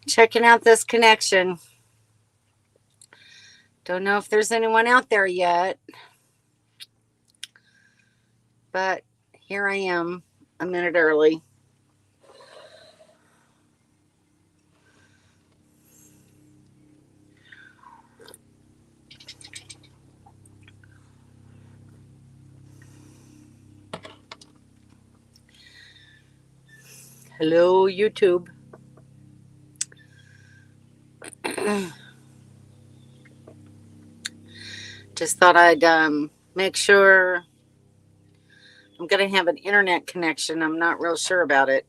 Checking out this connection. Don't know if there's anyone out there yet, but here I am a minute early. Hello, YouTube. Just thought I'd make sure I'm going to have an internet connection. I'm not real sure about it.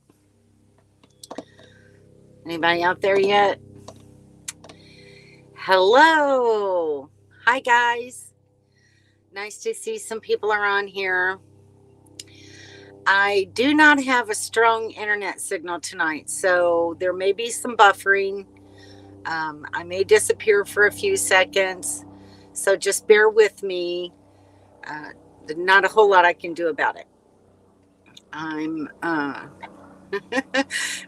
Anybody out there yet? Hello. Hi, guys. Nice to see some people are on here. I do not have a strong internet signal tonight, so there may be some buffering. I may disappear for a few seconds, so just bear with me. Uh, Not a whole lot I can do about it. I'm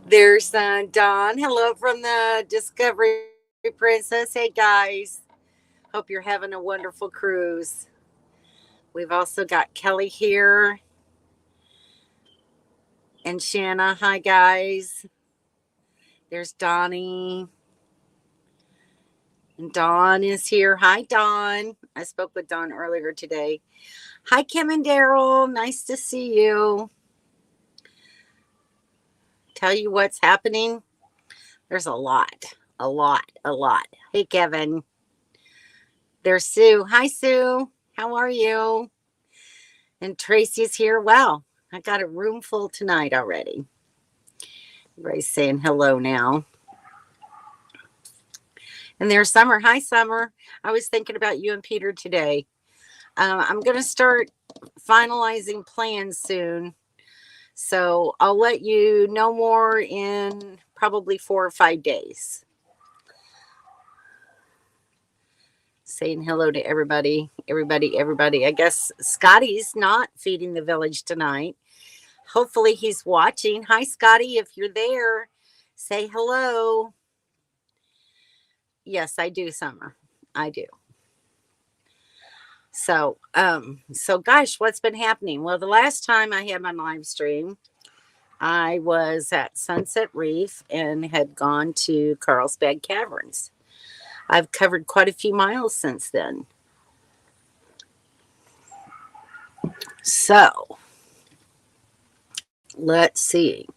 there's Dawn. Hello from the Discovery Princess. Hey guys, hope you're having a wonderful cruise. We've also got Kelly here and Shanna. Hi guys. There's Donnie. And Dawn is here. Hi Dawn. I spoke with Dawn earlier today. Hi Kim and Daryl. Nice to see you. Tell you what's happening. There's a lot. Hey Kevin. There's Sue. Hi Sue. How are you? And Tracy's here. Wow, I got a room full tonight already. Everybody's saying hello now. And there's Summer. Hi Summer. I was thinking about you and Peter today. I'm going to start finalizing plans soon. So I'll let you know more in probably 4 or 5 days. Saying hello to everybody. I guess Scotty's not feeding the village tonight. Hopefully he's watching. Hi, Scotty. If you're there, say hello. Yes, I do, Summer. I do. So gosh, what's been happening? Well, the last time I had my live stream, I was at Sunset Reef and had gone to Carlsbad Caverns. I've covered quite a few miles since then. So, let's see.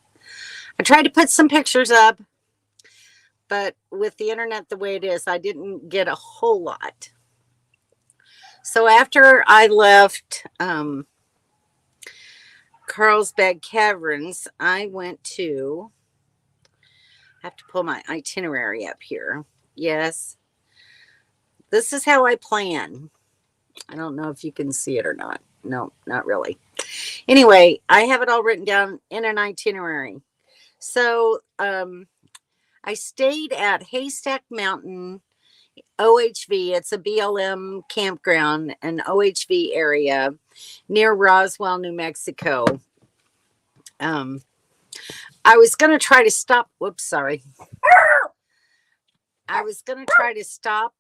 I tried to put some pictures up, but with the internet the way it is, I didn't get a whole lot. So after I left Carlsbad Caverns, I went to, I have to pull my itinerary up here. Yes. This is how I plan. I don't know if you can see it or not. No, not really. Anyway, I have it all written down in an itinerary. So I stayed at Haystack Mountain OHV. It's a BLM campground, an OHV area near Roswell, New Mexico. I was going to try to stop. Whoops, sorry. I was going to try to stop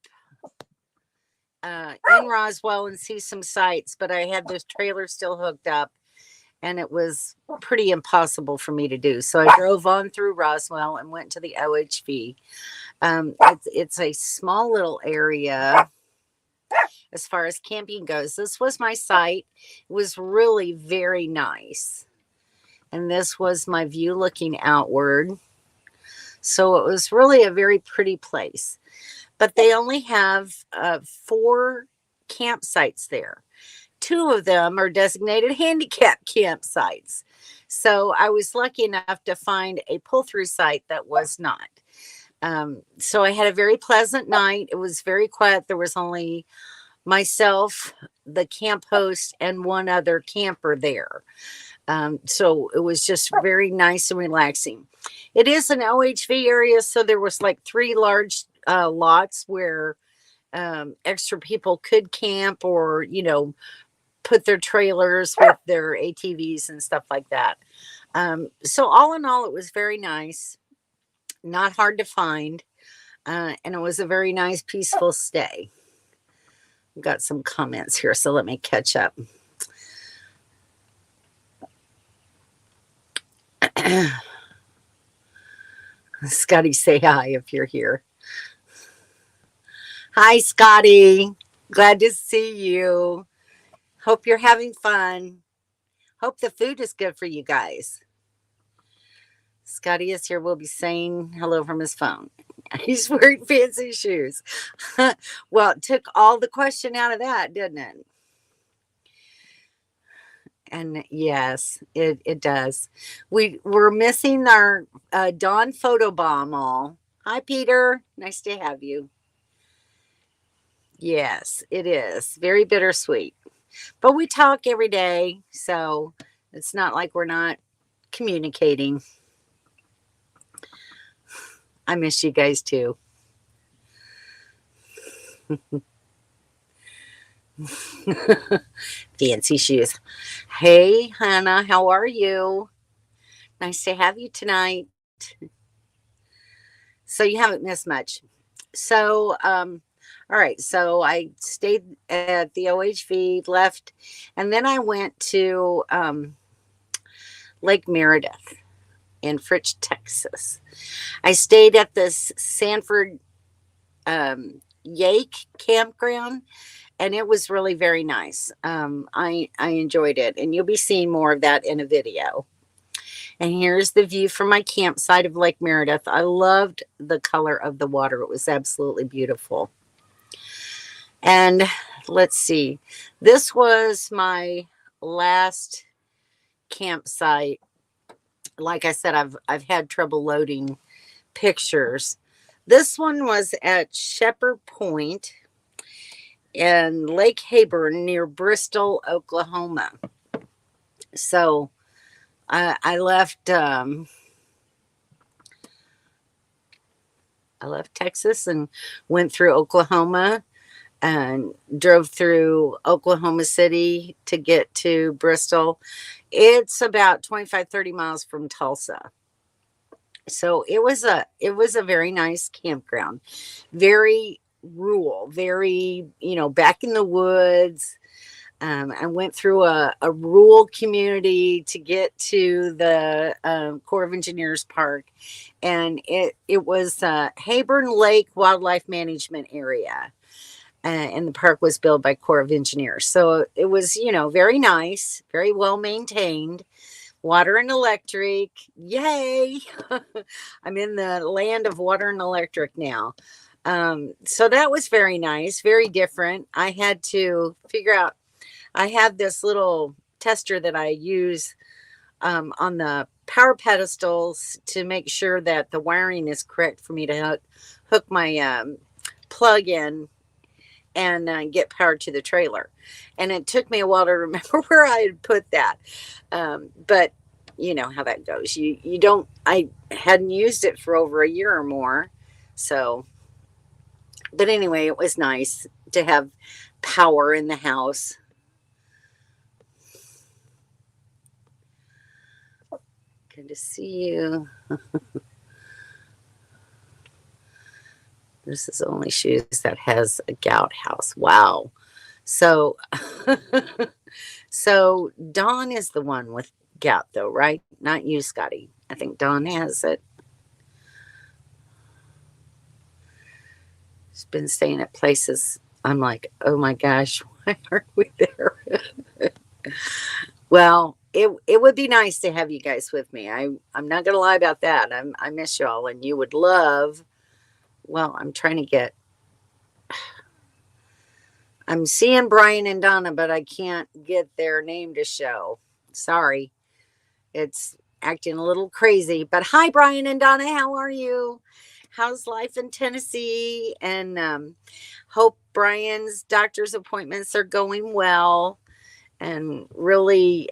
in Roswell and see some sights, but I had this trailer still hooked up and it was pretty impossible for me to do. So I drove on through Roswell and went to the OHV. It's a small little area as far as camping goes. This was my site. It was really very nice. And this was my view looking outward. So it was really a very pretty place. But they only have 4 campsites there. 2 of them are designated handicap campsites. So I was lucky enough to find a pull-through site that was not. So I had a very pleasant night. It was very quiet. There was only myself, the camp host, and one other camper there. So it was just very nice and relaxing. It is an OHV area, so there was like 3 large lots where extra people could camp or, put their trailers with their ATVs and stuff like that. So all in all, it was very nice. not hard to find. And it was a very nice, peaceful stay. We've got some comments here, so let me catch up. Scotty, say hi if you're here. Hi, Scotty. Glad to see you. Hope you're having fun. Hope the food is good for you guys. Scotty is here. We'll be saying hello from his phone. He's wearing fancy shoes. Well, it took all the question out of that, didn't it? And yes, it does. We're missing our Dawn photobomb all. Hi, Peter. Nice to have you. Yes, it is. Very bittersweet. But we talk every day, so it's not like we're not communicating. I miss you guys too. Fancy shoes. Hey, Hannah, how are you? Nice to have you tonight. So you haven't missed much. So, all right. So I stayed at the OHV, left, and then I went to Lake Meredith in Fritch, Texas. I stayed at this Sanford Yake campground, and it was really very nice. I enjoyed it, and you'll be seeing more of that in a video. And here's the view from my campsite of Lake Meredith. I loved the color of the water. It was absolutely beautiful. And let's see. This was my last campsite. Like I said, I've had trouble loading pictures. This one was at Shepherd Point in Lake Hayburn near Bristol, Oklahoma. So I left Texas and went through Oklahoma and drove through Oklahoma City to get to Bristol. It's about 25, 30 miles from Tulsa. So it was a very nice campground, very rural, very, back in the woods. I went through a rural community to get to the Corps of Engineers Park, and it was Hayburn Lake Wildlife Management Area. And the park was built by Corps of Engineers. So it was, very nice, very well maintained. Water and electric. Yay. I'm in the land of water and electric now. So that was very nice, very different. I had to figure out, I have this little tester that I use on the power pedestals to make sure that the wiring is correct for me to hook my plug in and get power to the trailer. And it took me a while to remember where I had put that. But you know how that goes. You don't, I hadn't used it for over a year or more. So, but anyway, it was nice to have power in the house. Good to see you. This is only shoes that has a gout house. Wow. So, so Dawn is the one with gout though, right? Not you, Scotty. I think Dawn has it. She's been staying at places. I'm like, oh my gosh, why aren't we there? Well, it would be nice to have you guys with me. I'm not gonna lie about that. I miss y'all, and you would love. Well, I'm trying to get. I'm seeing Brian and Donna, but I can't get their name to show. Sorry, it's acting a little crazy. But hi, Brian and Donna. How are you? How's life in Tennessee? And hope Brian's doctor's appointments are going well. And really,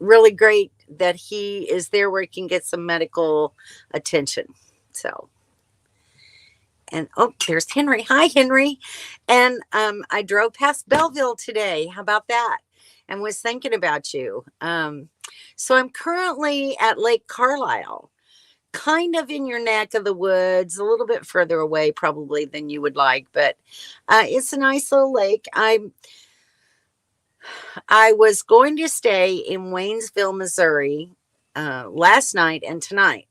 really great that he is there where he can get some medical attention. So, and oh, there's Henry. Hi, Henry. And I drove past Belleville today. How about that? and was thinking about you. So I'm currently at Lake Carlisle, kind of in your neck of the woods, a little bit further away probably than you would like, but it's a nice little lake. I was going to stay in Waynesville, Missouri last night and tonight,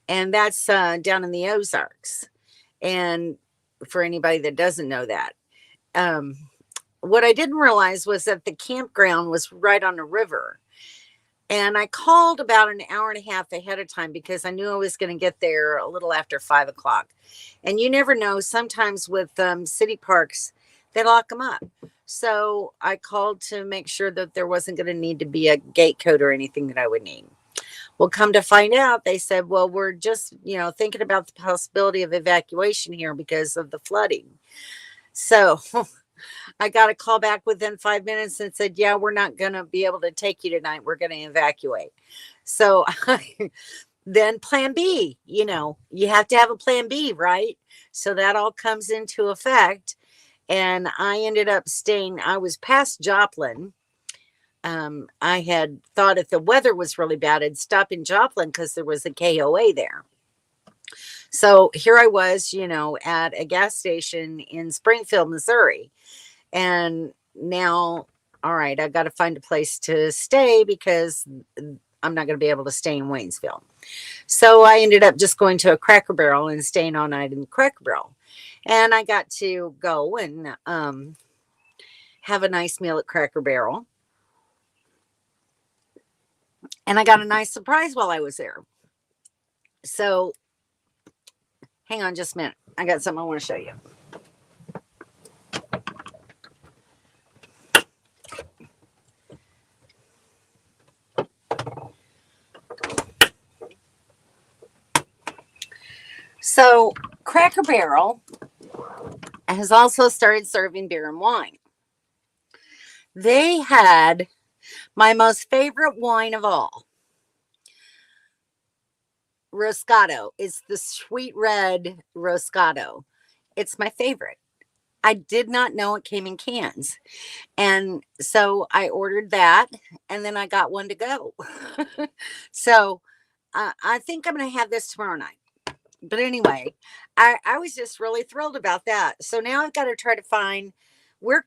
and that's down in the Ozarks. And for anybody that doesn't know that, what I didn't realize was that the campground was right on a river. And I called about an hour and a half ahead of time because I knew I was going to get there a little after 5 o'clock. And you never know, sometimes with city parks, they lock them up. So I called to make sure that there wasn't going to need to be a gate code or anything that I would need. Well, come to find out, they said, well, we're just, thinking about the possibility of evacuation here because of the flooding. So I got a call back within 5 minutes and said, yeah, we're not going to be able to take you tonight. We're going to evacuate. So then plan B, you have to have a plan B, right? So that all comes into effect. And I ended up staying, I was past Joplin. I had thought if the weather was really bad, I'd stop in Joplin because there was a KOA there. So here I was, at a gas station in Springfield, Missouri. And now, all right, I got to find a place to stay because I'm not going to be able to stay in Waynesville. So I ended up just going to a Cracker Barrel and staying all night in the Cracker Barrel. And I got to go and have a nice meal at Cracker Barrel. And I got a nice surprise while I was there. So hang on just a minute. I got something I want to show you. So Cracker Barrel has also started serving beer and wine. They had my most favorite wine of all, Roscato. It's the sweet red Roscato. It's my favorite. I did not know it came in cans. And so I ordered that, and then I got one to go. So I think I'm going to have this tomorrow night. But anyway, I was just really thrilled about that. So now I've got to try to find where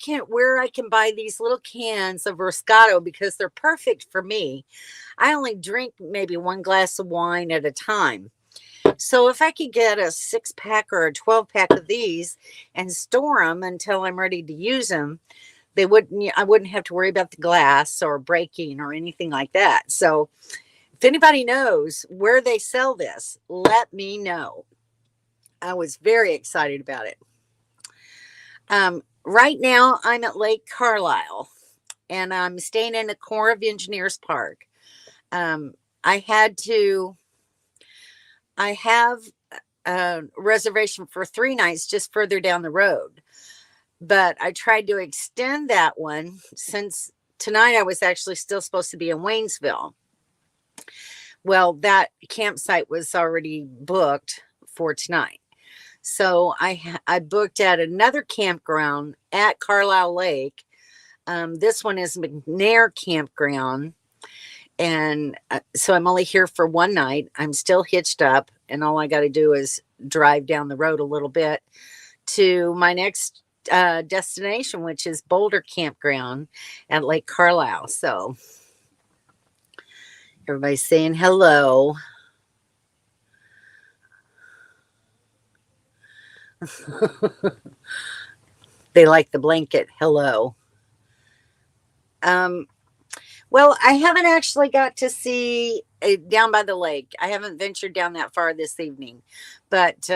I can buy these little cans of Roscato because they're perfect for me. I only drink maybe one glass of wine at a time. So if I could get a 6-pack or a 12-pack of these and store them until I'm ready to use them, I wouldn't have to worry about the glass or breaking or anything like that. So if anybody knows where they sell this, let me know. I was very excited about it. Right now, I'm at Lake Carlisle, and I'm staying in the Corps of Engineers Park. I have a reservation for 3 nights just further down the road, but I tried to extend that one since tonight I was actually still supposed to be in Waynesville. Well, that campsite was already booked for tonight. So I booked at another campground at Carlisle Lake. This one is McNair Campground. And so I'm only here for one night. I'm still hitched up, and all I got to do is drive down the road a little bit to my next destination, which is Boulder Campground at Lake Carlisle. So everybody's saying hello. They like the blanket. Hello. Well, I haven't actually got to see down by the lake. I haven't ventured down that far this evening, but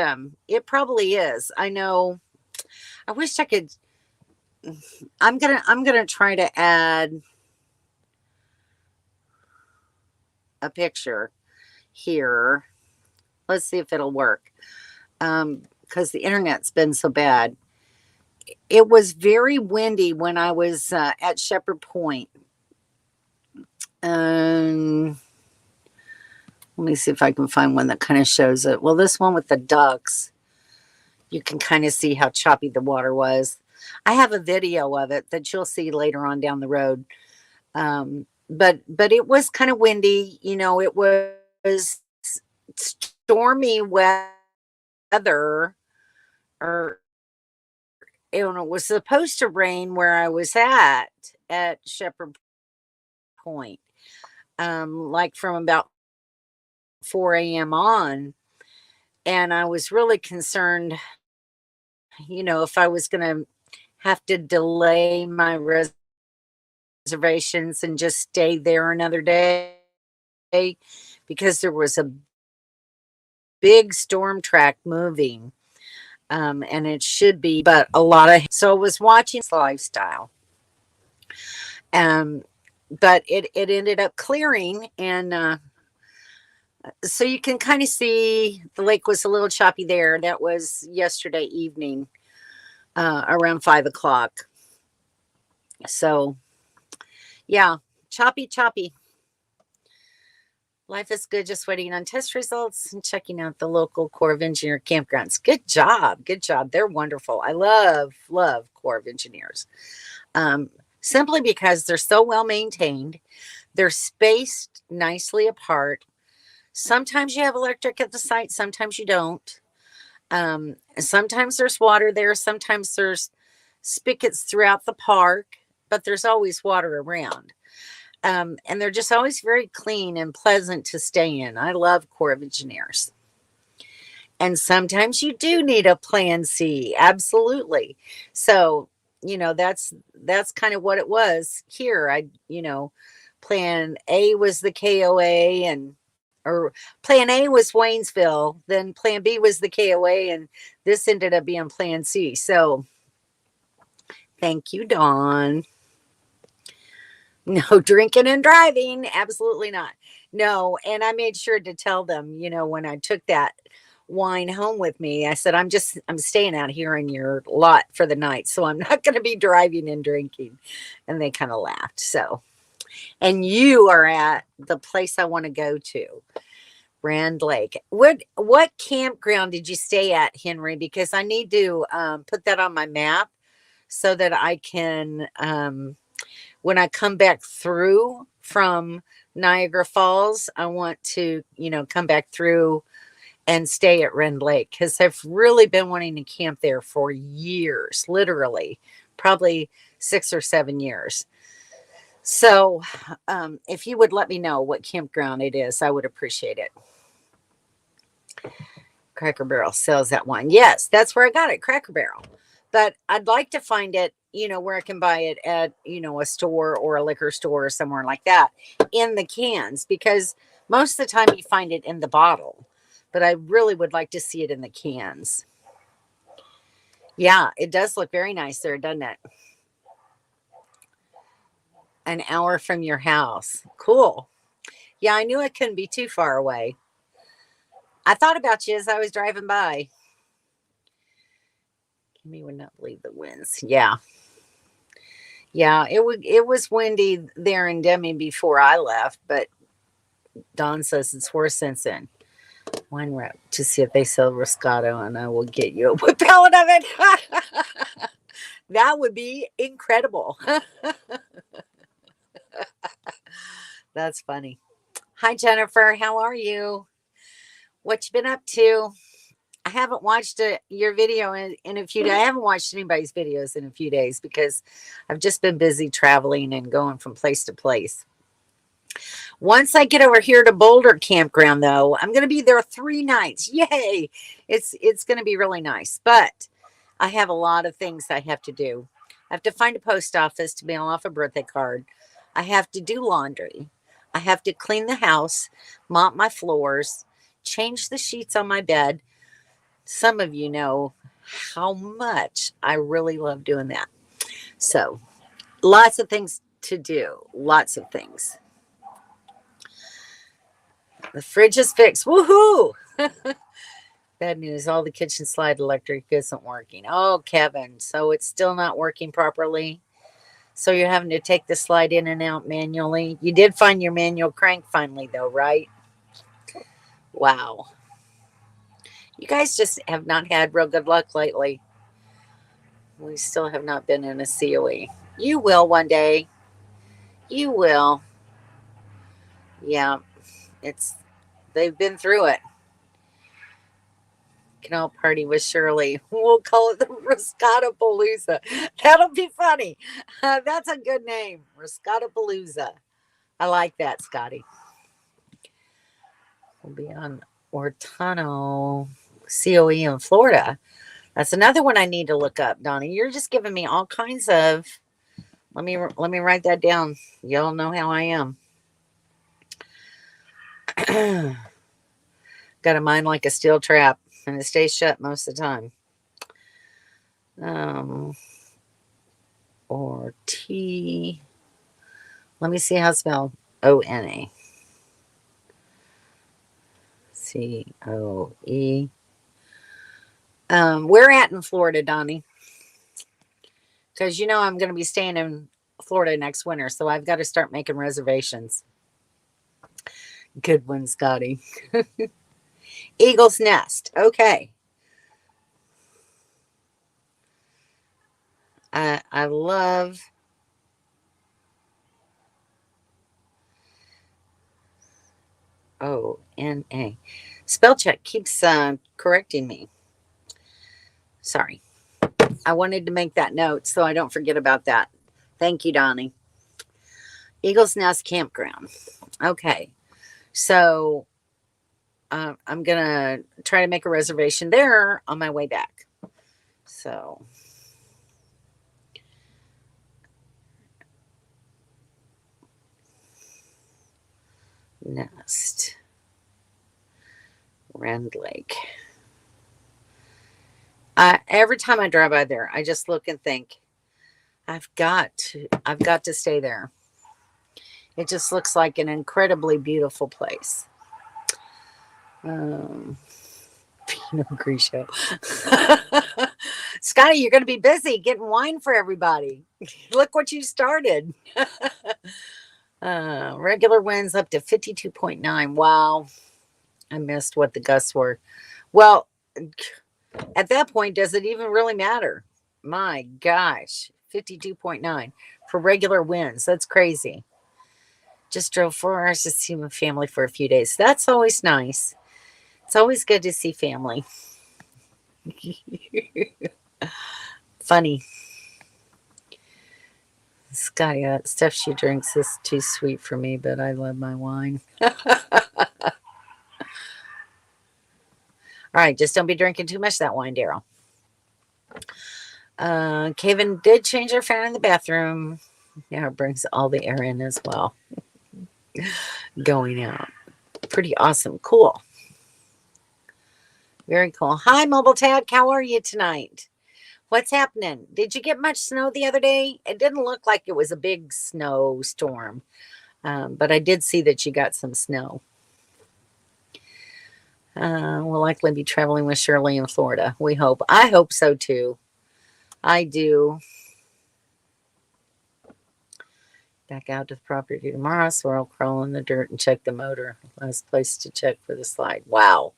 it probably is. I know. I wish I could. I'm gonna try to add a picture here. Let's see if it'll work. Because the internet's been so bad. It was very windy when I was at Shepherd Point. Let me see if I can find one that kind of shows it. Well, this one with the ducks, you can kind of see how choppy the water was. I have a video of it that you'll see later on down the road. But it was kind of windy. You know, it was stormy weather, or it was supposed to rain where I was at Shepherd Point, like from about 4 a.m. on. And I was really concerned, you know, if I was going to have to delay my reservations and just stay there another day because there was a big storm track moving. And it should be, but a lot of, so I was watching lifestyle. Um, but it ended up clearing, and so you can kind of see the lake was a little choppy there. That was yesterday evening, around 5 o'clock. So yeah, choppy. Life is good, just waiting on test results and checking out the local Corps of Engineer campgrounds. Good job. They're wonderful. I love Corps of Engineers. Simply because they're so well maintained. They're spaced nicely apart. Sometimes you have electric at the site, sometimes you don't. Sometimes there's water there, sometimes there's spigots throughout the park, but there's always water around. And they're just always very clean and pleasant to stay in. I love Corps of Engineers. And sometimes you do need a plan C. Absolutely. So, you know, that's kind of what it was here. Plan A was the KOA, or plan A was Waynesville, then plan B was the KOA, and this ended up being plan C. So thank you, Dawn. No drinking and driving. Absolutely not. No. And I made sure to tell them, you know, when I took that wine home with me, I said, I'm staying out here in your lot for the night. So I'm not going to be driving and drinking. And they kind of laughed. So, and you are at the place I want to go to, Rand Lake. What campground did you stay at, Henry? Because I need to put that on my map so that I can, when I come back through from Niagara Falls, I want to, you know, come back through and stay at Rend Lake, because I've really been wanting to camp there for years, literally, probably 6 or 7 years. So if you would let me know what campground it is, I would appreciate it. Cracker Barrel sells that wine. Yes, that's where I got it, Cracker Barrel. But I'd like to find it, you know, where I can buy it at, you know, a store or a liquor store or somewhere like that in the cans, because most of the time you find it in the bottle. But I really would like to see it in the cans. Yeah, it does look very nice there, doesn't it? An hour from your house. Cool. Yeah, I knew it couldn't be too far away. I thought about you as I was driving by. Kimmy would not believe the winds. Yeah. Yeah, it was windy there in Deming before I left, but Dawn says it's worse since then. Wine rep to see if they sell Roscato, and I will get you a whip pallet of it. That would be incredible. That's funny. Hi, Jennifer. How are you? What you been up to? I haven't watched your video in a few days. I haven't watched anybody's videos in a few days because I've just been busy traveling and going from place to place. Once I get over here to Boulder Campground, though, I'm going to be there 3 nights. Yay! It's going to be really nice. But I have a lot of things I have to do. I have to find a post office to mail off a birthday card. I have to do laundry. I have to clean the house, mop my floors, change the sheets on my bed. Some of you know how much I really love doing that. So, lots of things to do. Lots of things. The fridge is fixed. Woohoo! Bad news. All the kitchen slide electric isn't working. Oh, Kevin. So it's still not working properly. So you're having to take the slide in and out manually. You did find your manual crank finally, though, right? Wow. You guys just have not had real good luck lately. We still have not been in a COE. You will one day. You will. Yeah, it's they've been through it. Canal party with Shirley. We'll call it the Riscotta Palooza. That'll be funny. That's a good name, Riscotta Palooza. I like that, Scotty. We'll be on Ortano COE in Florida. That's another one I need to look up, Donnie. You're just giving me all kinds of. Let me write that down. Y'all know how I am. Got a mind like a steel trap, and it stays shut most of the time. Or T. Let me see how it's spelled. ONA. COE. Where at in Florida, Donnie? Because you know I'm going to be staying in Florida next winter, so I've got to start making reservations. Good one, Scotty. Eagle's Nest. Okay. I love. ONA. Spell check keeps correcting me. Sorry. I wanted to make that note so I don't forget about that. Thank you, Donnie. Eagle's Nest Campground. Okay. So I'm going to try to make a reservation there on my way back. So Nest. Rend Lake. Every time I drive by there, I just look and think, I've got to stay there. It just looks like an incredibly beautiful place. Pinot Grigio. Scotty, you're going to be busy getting wine for everybody. Look what you started. Regular winds up to 52.9. Wow. I missed what the gusts were. Well, at that point, does it even really matter? My gosh, 52.9 for regular winds. That's crazy. Just drove 4 hours to see my family for a few days. That's always nice. It's always good to see family. Funny. Scotty, that stuff she drinks is too sweet for me, but I love my wine. All right, just don't be drinking too much of that wine, Daryl. Kevin did change our fan in the bathroom. Yeah, it brings all the air in as well. Going out. Pretty awesome. Cool. Very cool. Hi, Mobile Tag. How are you tonight? What's happening? Did you get much snow the other day? It didn't look like it was a big snowstorm, but I did see that you got some snow. We'll likely be traveling with Shirley in Florida. We hope. I hope so too. I do. Back out to the property tomorrow, so I'll crawl in the dirt and check the motor. Last place to check for the slide. Wow.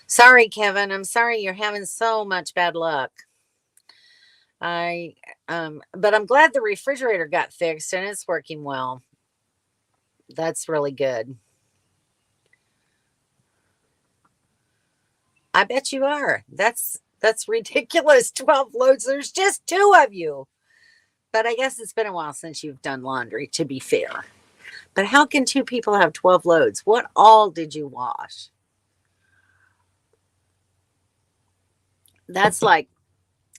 Sorry, Kevin. I'm sorry you're having so much bad luck. But I'm glad the refrigerator got fixed and it's working well. That's really good. I bet you are. That's ridiculous. 12 loads. There's just 2 of you. But I guess it's been a while since you've done laundry, to be fair. But how can 2 people have 12 loads? What all did you wash? That's like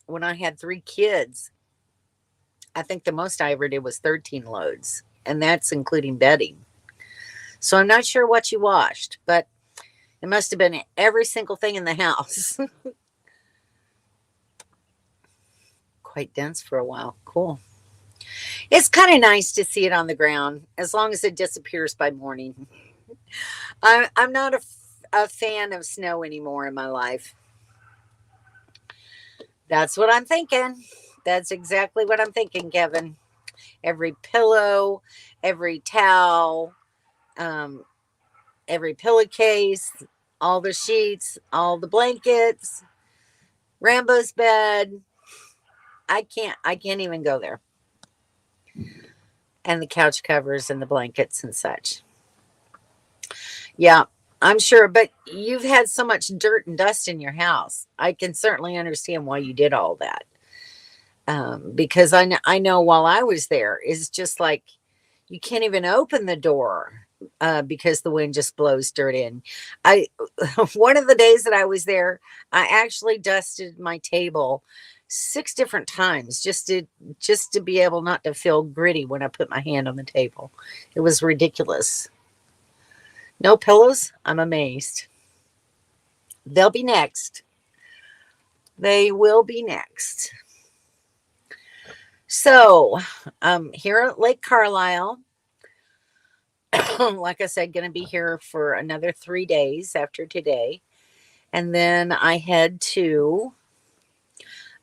when I had 3 kids. I think the most I ever did was 13 loads, and that's including bedding. So I'm not sure what you washed, but it must have been every single thing in the house. Quite dense for a while. Cool. It's kind of nice to see it on the ground, as long as it disappears by morning. I'm not a fan of snow anymore in my life. That's what I'm thinking. That's exactly what I'm thinking, Kevin. Every pillow, every towel, every pillowcase, all the sheets, all the blankets, Rambo's bed. I can't even go there. And the couch covers and the blankets and such. Yeah, I'm sure, but you've had so much dirt and dust in your house. I can certainly understand why you did all that. Because I know while I was there, it's just like you can't even open the door because the wind just blows dirt in. I One of the days that I was there, I actually dusted my table 6 different times just to be able not to feel gritty when I put my hand on the table. It was ridiculous. No pillows? I'm amazed. They'll be next. They will be next. So, here at Lake Carlisle, like I said, going to be here for another 3 days after today. And then I head to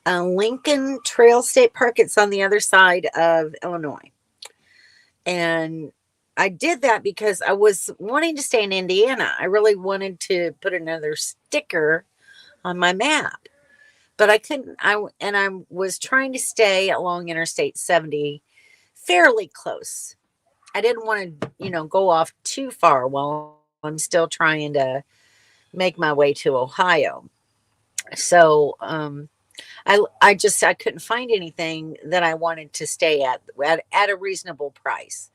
Lincoln Trail State Park. It's on the other side of Illinois. And I did that because I was wanting to stay in Indiana. I really wanted to put another sticker on my map, but I couldn't. I was trying to stay along Interstate 70 fairly close. I didn't want to, go off too far while I'm still trying to make my way to Ohio. So I couldn't find anything that I wanted to stay at a reasonable price.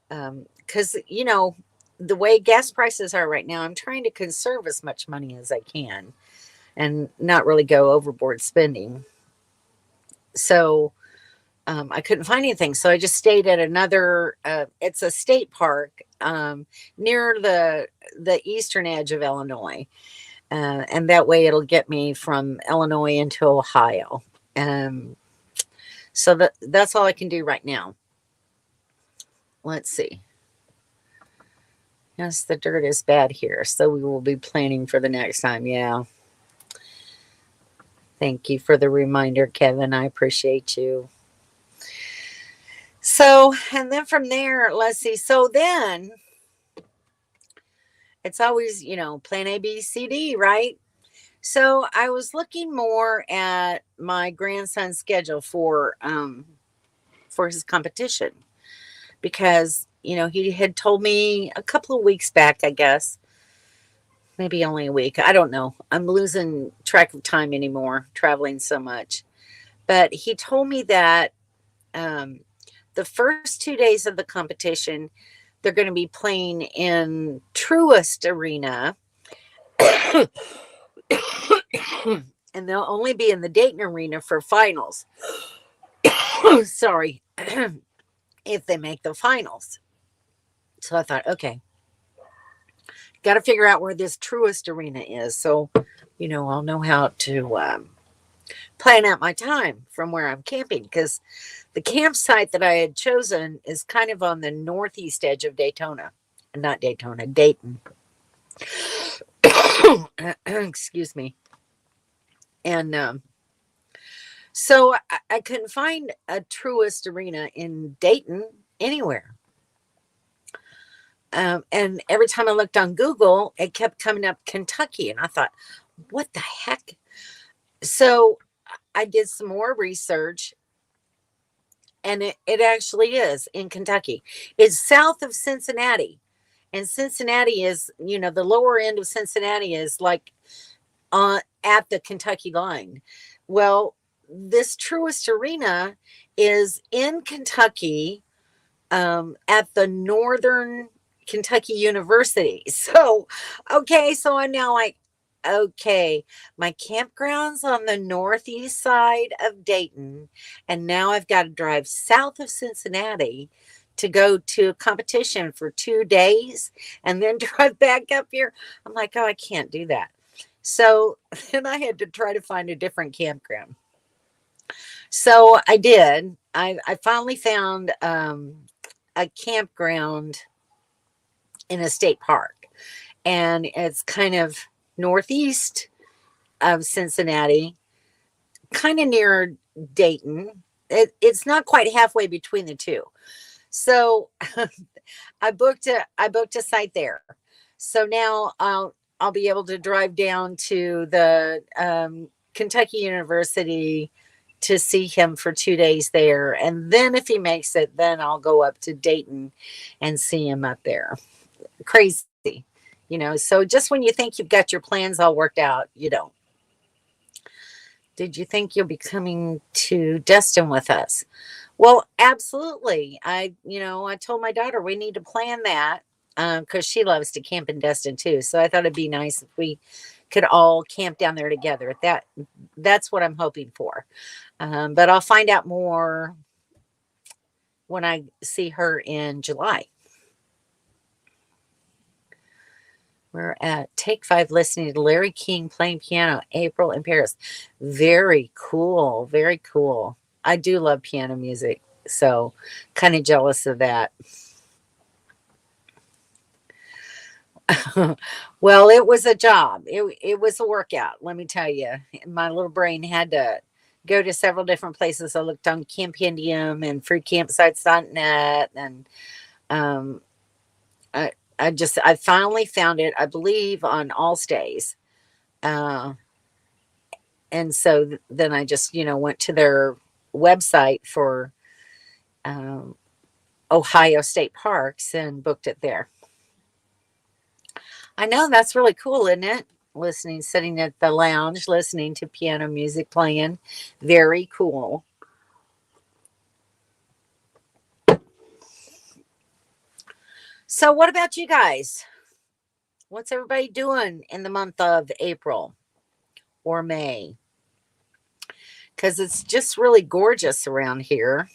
Because the way gas prices are right now, I'm trying to conserve as much money as I can and not really go overboard spending. So I couldn't find anything, so I just stayed at another. It's a state park near the eastern edge of Illinois, and that way it'll get me from Illinois into Ohio. So that's all I can do right now. Let's see. Yes, the dirt is bad here, so we will be planning for the next time. Yeah. Thank you for the reminder, Kevin. I appreciate you. So, and then from there, let's see. So then it's always, plan A, B, C, D, right? So I was looking more at my grandson's schedule for his competition because, he had told me a couple of weeks back, I guess, maybe only a week. I don't know. I'm losing track of time anymore, traveling so much. But he told me that the first 2 days of the competition, they're going to be playing in Truist Arena. And they'll only be in the Dayton Arena for finals. Sorry. If they make the finals. So I thought, okay, got to figure out where this Truist Arena is. So, I'll know how to plan out my time from where I'm camping, because the campsite that I had chosen is kind of on the northeast edge of Dayton. Excuse me. And so I couldn't find a Truist Arena in Dayton anywhere. And every time I looked on Google, it kept coming up Kentucky. And I thought, what the heck? So I did some more research, and it actually is in Kentucky. It's south of Cincinnati. And Cincinnati is, the lower end of Cincinnati is like at the Kentucky line. Well, this Truist Arena is in Kentucky at the Northern Kentucky University. So, okay, so I'm now like, okay, my campground's on the northeast side of Dayton, and now I've got to drive south of Cincinnati to go to a competition for 2 days and then drive back up here. I'm like, oh, I can't do that. So then I had to try to find a different campground. So I did. I finally found a campground in a state park, and it's kind of northeast of Cincinnati, kind of near Dayton. It's not quite halfway between the two. So I booked a site there. So now I'll be able to drive down to the Kentucky University to see him for 2 days there. And then if he makes it, then I'll go up to Dayton and see him up there. Crazy. So just when you think you've got your plans all worked out, you don't. Did you think you'll be coming to Destin with us? Well, absolutely. I told my daughter we need to plan that because she loves to camp in Destin too. So I thought it'd be nice if we could all camp down there together. That's what I'm hoping for. But I'll find out more when I see her in July. We're at Take 5 listening to Larry King playing piano, April in Paris. Very cool. Very cool. I do love piano music, so kind of jealous of that. Well, it was a job. It was a workout, let me tell you. My little brain had to go to several different places. I looked on Campendium and freecampsites.net, and I finally found it, I believe, on Allstays. And so then I just, went to their website for Ohio State Parks and booked it there. I know, that's really cool, isn't it? Sitting at the lounge, listening to piano music playing. Very cool. So what about you guys? What's everybody doing in the month of April or May? Because it's just really gorgeous around here.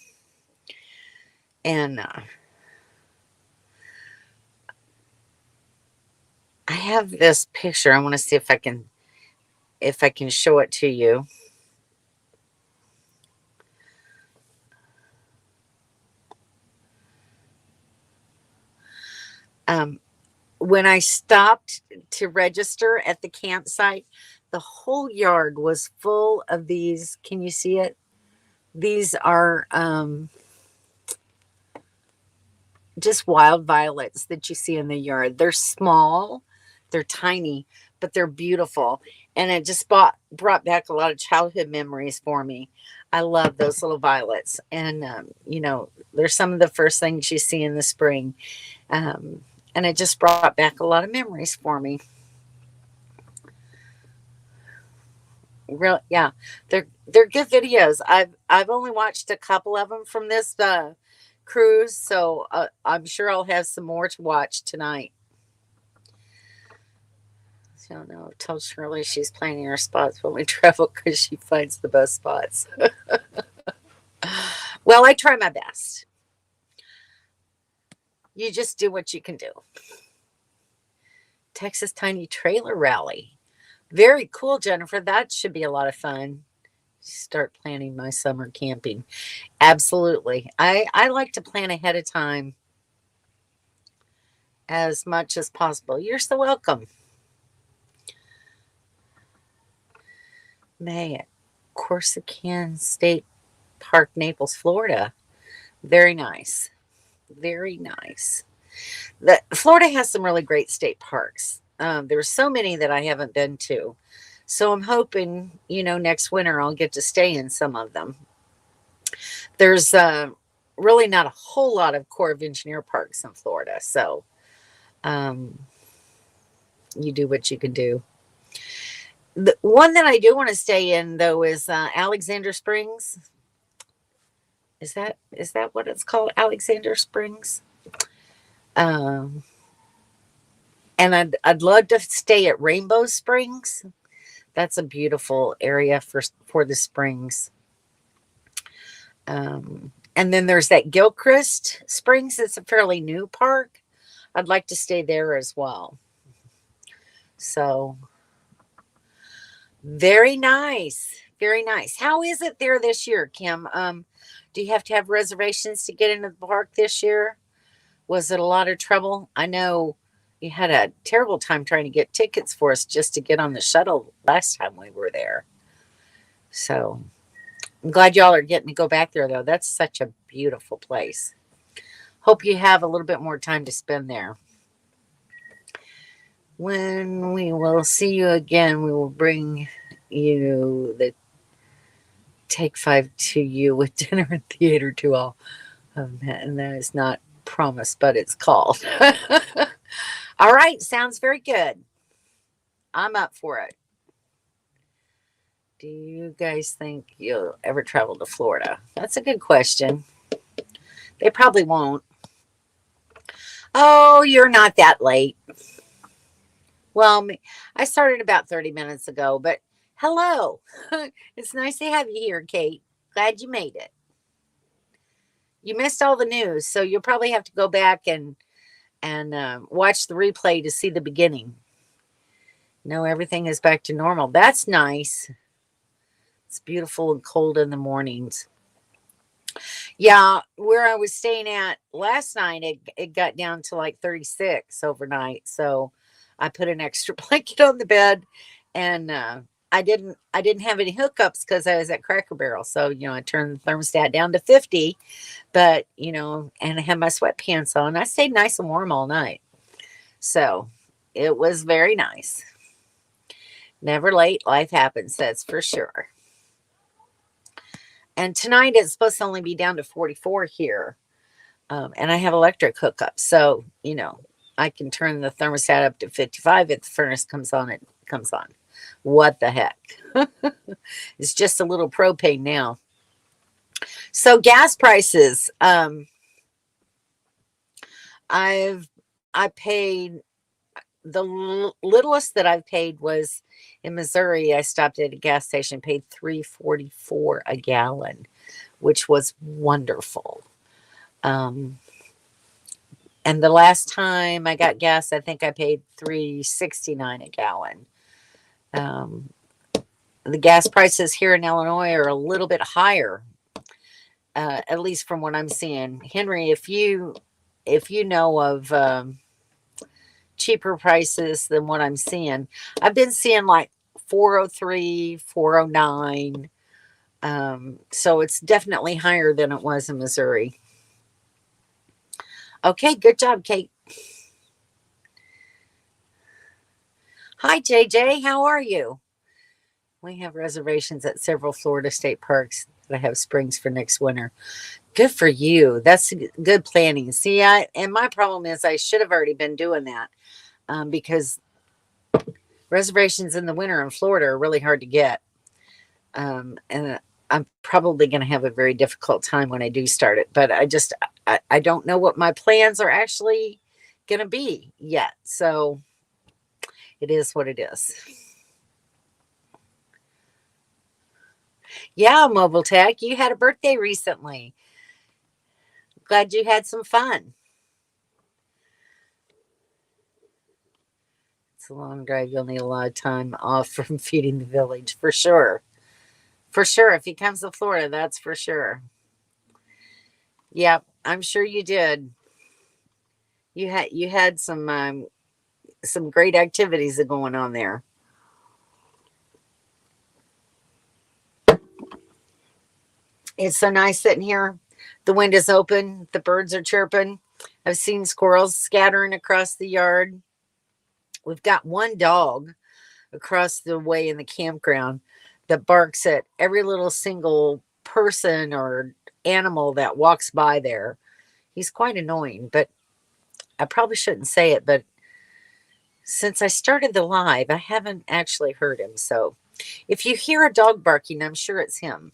And I have this picture. I want to see if I can show it to you. When I stopped to register at the campsite, the whole yard was full of these. Can you see it? These are just wild violets that you see in the yard. They're small, they're tiny, but they're beautiful. And it just brought back a lot of childhood memories for me. I love those little violets. And, they're some of the first things you see in the spring. And it just brought back a lot of memories for me. Real, yeah, they're good videos. I've only watched a couple of them from this cruise, so I'm sure I'll have some more to watch tonight. I don't know. Tell Shirley she's planning her spots when we travel because she finds the best spots. Well, I try my best. You just do what you can do. Texas Tiny Trailer Rally. Very cool, Jennifer. That should be a lot of fun. Start planning my summer camping. Absolutely. I like to plan ahead of time as much as possible. You're so welcome. May at Corsican State Park, Naples, Florida. Very nice. Very nice. Florida has some really great state parks. There's so many that I haven't been to. So I'm hoping, next winter I'll get to stay in some of them. There's really not a whole lot of Corps of Engineer parks in Florida. So you do what you can do. The one that I do want to stay in, though, is Alexander Springs. Is that what it's called? Alexander Springs? And I'd love to stay at Rainbow Springs. That's a beautiful area for the springs. And then there's that Gilchrist Springs. It's a fairly new park. I'd like to stay there as well. So very nice. Very nice. How is it there this year, Kim? Do you have to have reservations to get into the park this year? Was it a lot of trouble? I know you had a terrible time trying to get tickets for us just to get on the shuttle last time we were there. So I'm glad y'all are getting to go back there, though. That's such a beautiful place. Hope you have a little bit more time to spend there. When we will see you again, we will bring you the Take 5 to you with dinner and theater to all. And that is not promised, but it's called. All right, sounds very good. I'm up for it. Do you guys think you'll ever travel to Florida? That's a good question. They probably won't. Oh, you're not that late. Well, I started about 30 minutes ago, but hello. It's nice to have you here, Kate. Glad you made it. You missed all the news, so you'll probably have to go back and watch the replay to see the beginning. No, everything is back to normal. That's nice. It's beautiful and cold in the mornings. Yeah, where I was staying at last night, it got down to like 36 overnight. So I put an extra blanket on the bed, and I didn't have any hookups because I was at Cracker Barrel. So I turned the thermostat down to 50, but and I had my sweatpants on. I stayed nice and warm all night, so it was very nice. Never late. Life happens. That's for sure. And tonight it's supposed to only be down to 44 here. And I have electric hookups. So, I can turn the thermostat up to 55. If the furnace comes on, it comes on. What the heck? It's just a little propane now. So gas prices. I paid the littlest that I've paid was in Missouri. I stopped at a gas station, paid $3.44 a gallon, which was wonderful. And the last time I got gas, I think I paid $3.69 a gallon. The gas prices here in Illinois are a little bit higher, at least from what I'm seeing. Henry, if you know of cheaper prices than what I'm seeing, I've been seeing like 403, 409. So it's definitely higher than it was in Missouri. Okay, good job, Kate. Hi, JJ. How are you? We have reservations at several Florida state parks that have springs for next winter. Good for you. That's good planning. See, and my problem is I should have already been doing that because reservations in the winter in Florida are really hard to get. And I'm probably going to have a very difficult time when I do start it. But I don't know what my plans are actually going to be yet. So it is what it is. Yeah, Mobile Tech, you had a birthday recently. Glad you had some fun. It's a long drive. You'll need a lot of time off from feeding the village, for sure. For sure. If he comes to Florida, that's for sure. Yep, I'm sure you did. You had some great activities going on there. It's so nice sitting here. The window open. The birds are chirping. I've seen squirrels scattering across the yard. We've got one dog across the way in the campground that barks at every little single person or animal that walks by there. He's quite annoying, but I probably shouldn't say it, but since I started the live, I haven't actually heard him. So if you hear a dog barking, I'm sure it's him.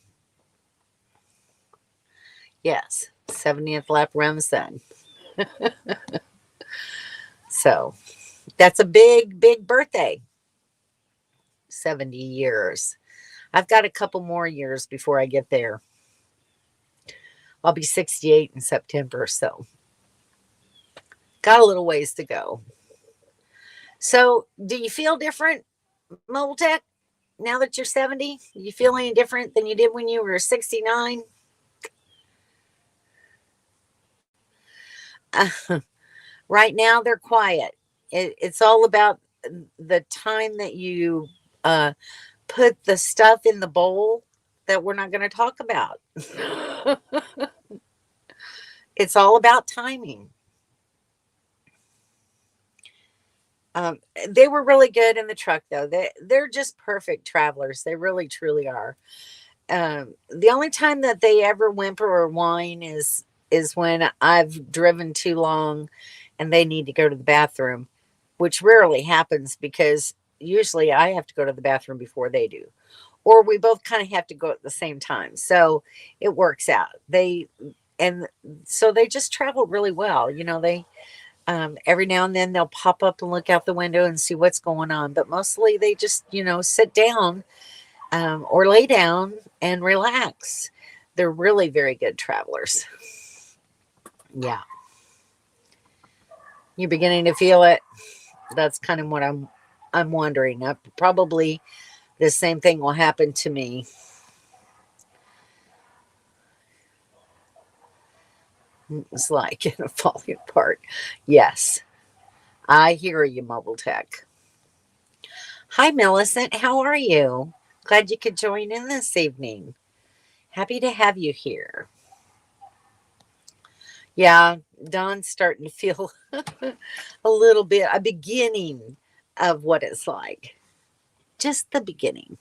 Yes, 70th lap around the sun. So that's a big, big birthday. 70 years. I've got a couple more years before I get there. I'll be 68 in September, so got a little ways to go. So do you feel different, Mobile Tech, now that you're 70? You feel any different than you did when you were 69? Right now, they're quiet. It's all about the time that you put the stuff in the bowl that we're not going to talk about. It's all about timing. They were really good in the truck, though. They're just perfect travelers. They really, truly are. The only time that they ever whimper or whine is when I've driven too long and they need to go to the bathroom, which rarely happens because usually I have to go to the bathroom before they do, or we both kind of have to go at the same time. So it works out. And so they just travel really well. They every now and then they'll pop up and look out the window and see what's going on, but mostly they just sit down or lay down and relax. They're really very good travelers. Yeah, you're beginning to feel it. That's kind of what I'm wondering. Probably the same thing will happen to me. It's like falling apart. Yes, I hear you, Mobile Tech. Hi, Millicent. How are you? Glad you could join in this evening. Happy to have you here. Yeah, Dawn's starting to feel a little bit, a beginning of what it's like. Just the beginning.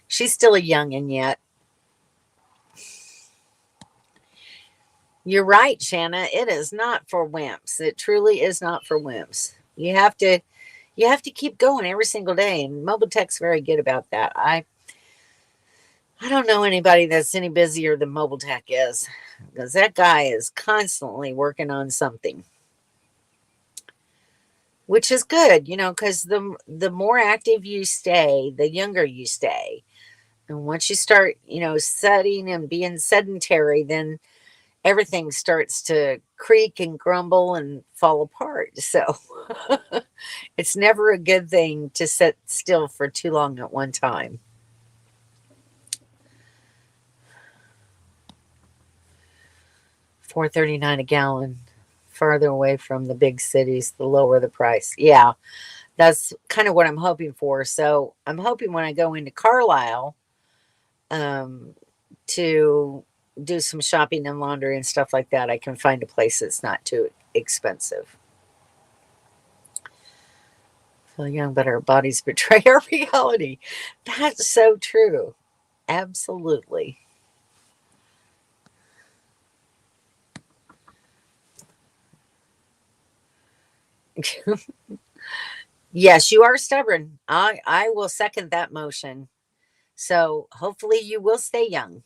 She's still a youngin' yet. You're right, Shanna. It is not for wimps. It truly is not for wimps. You have to keep going every single day, and Mobile Tech's very good about that. I don't know anybody that's any busier than Mobile Tech is, because that guy is constantly working on something, which is good, because the more active you stay, the younger you stay. And once you start, setting and being sedentary, then everything starts to creak and grumble and fall apart. So it's never a good thing to sit still for too long at one time. $4.39 a gallon. Farther away from the big cities, the lower the price. Yeah, that's kind of what I'm hoping for. So I'm hoping when I go into Carlisle, um, to do some shopping and laundry and stuff like that, I can find a place that's not too expensive. Feel young, but our bodies betray our reality. That's so true. Absolutely. Yes, you are stubborn. I will second that motion. So hopefully you will stay young.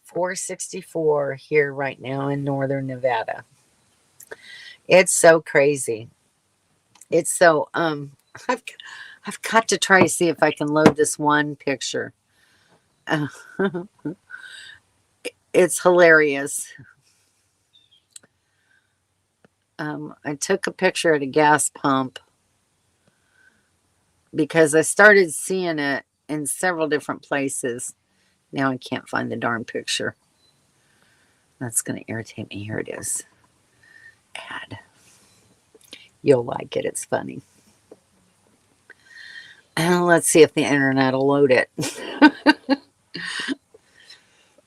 464 here right now in northern Nevada. It's so crazy. It's so I've I've got to try to see if I can load this one picture. Uh, it's hilarious. I took a picture at a gas pump because I started seeing it in several different places. Now I can't find the darn picture. That's going to irritate me. Here it is. Add. You'll like it. It's funny. Let's see if the internet will load it.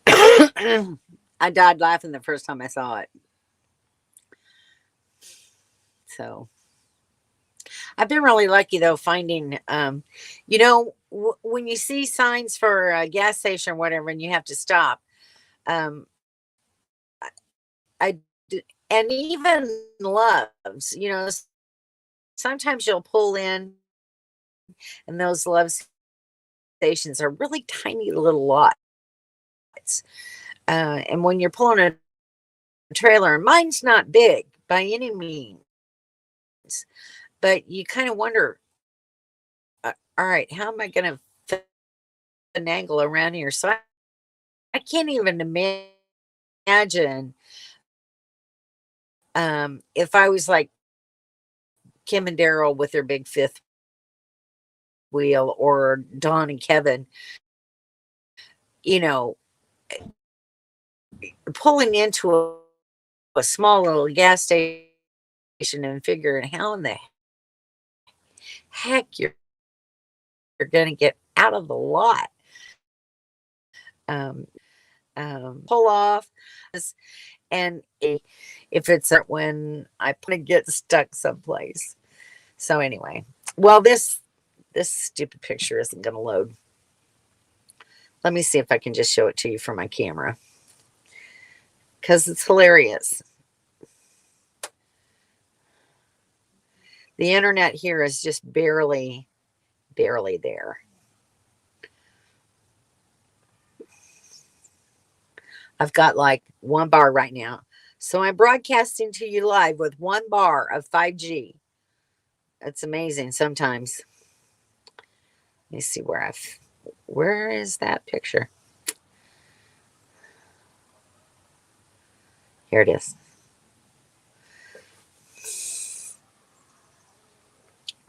I died laughing the first time I saw it. So I've been really lucky though finding, when you see signs for a gas station or whatever, and you have to stop. Um, I and even Loves, sometimes you'll pull in, and those Love stations are really tiny little lots. And when you're pulling a trailer, and mine's not big by any means, but you kind of wonder, all right, how am I going to finagle around here? So I can't even imagine if I was like Kim and Daryl with their big fifth wheel, or Don and Kevin, you know, pulling into a small little gas station and figuring how in the heck you're going to get out of the lot. Um, pull off, and if it's when I get stuck someplace. So anyway, Well, this stupid picture isn't going to load. Let me see if I can just show it to you from my camera, because it's hilarious. The internet here is just barely there. I've got like 1 bar right now. So I'm broadcasting to you live with 1 bar of 5G. It's amazing sometimes. Let me see where is that picture? Here it is.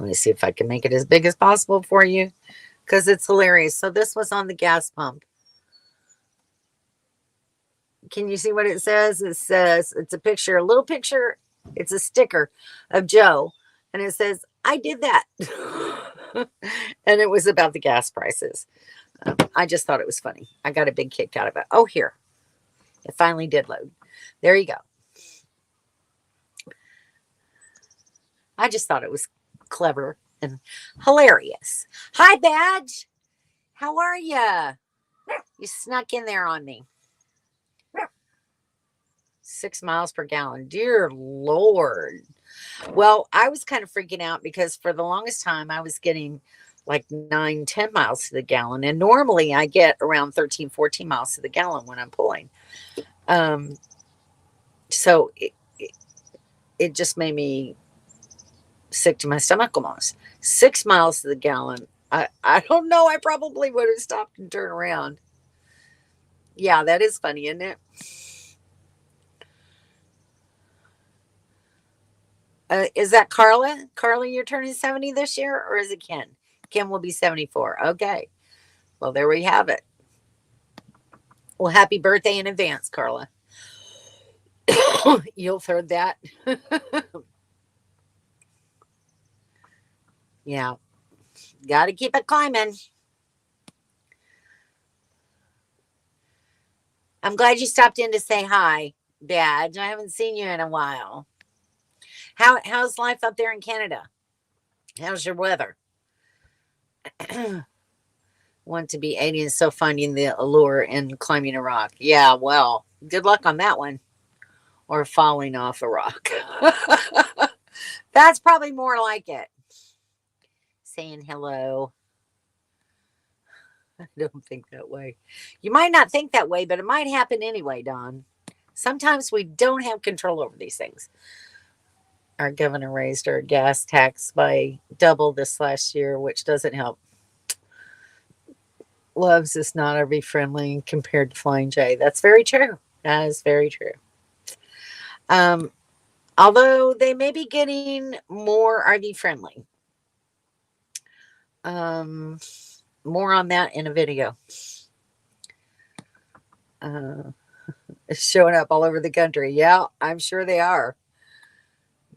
Let me see if I can make it as big as possible for you, because it's hilarious. So this was on the gas pump. Can you see what it says? It says, it's a picture, a little picture. It's a sticker of Joe. And it says, I did that. And it was about the gas prices. I just thought it was funny. I got a big kick out of it. Oh, here. It finally did load. There you go. I just thought it was clever and hilarious. Hi, Badge. How are you? You snuck in there on me. 6 miles per gallon. Dear Lord. Well, I was kind of freaking out because for the longest time I was getting like 9-10 miles to the gallon. And normally I get around 13-14 miles to the gallon when I'm pulling. So it just made me sick to my stomach almost. 6 miles to the gallon. I don't know. I probably would have stopped and turned around. Yeah, that is funny, isn't it? Is that Carla? Carla, you're turning 70 this year, or is it Ken? Ken will be 74. Okay. Well, there we have it. Well, happy birthday in advance, Carla. You'll third that. Yeah. Got to keep it climbing. I'm glad you stopped in to say hi, Badge. I haven't seen you in a while. How's life up there in Canada? How's your weather? Want to be 80 and still finding the allure in climbing a rock. Yeah, well, good luck on that one. Or falling off a rock. That's probably more like it. Saying hello. I don't think that way. You might not think that way, but it might happen anyway, Don. Sometimes we don't have control over these things. Our governor raised our gas tax by double this last year, which doesn't help. Loves is not RV friendly compared to Flying J. That's very true. That is very true. Although they may be getting more RV friendly. More on that in a video. It's showing up all over the country. Yeah, I'm sure they are.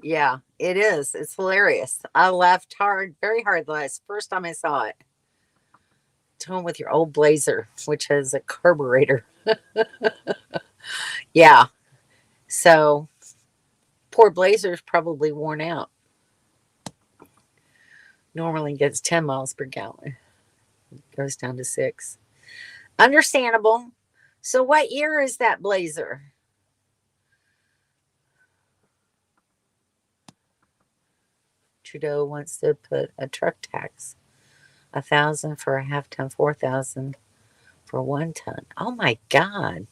Yeah, it is. It's hilarious. I laughed hard, very hard the first time I saw it. Home with your old Blazer, which has a carburetor. Yeah. So poor Blazer's probably worn out. Normally gets 10 miles per gallon. Goes down to 6. Understandable. So what year is that Blazer? Trudeau wants to put a truck tax. 1,000 for a half ton, 4,000 for 1 ton. Oh my God.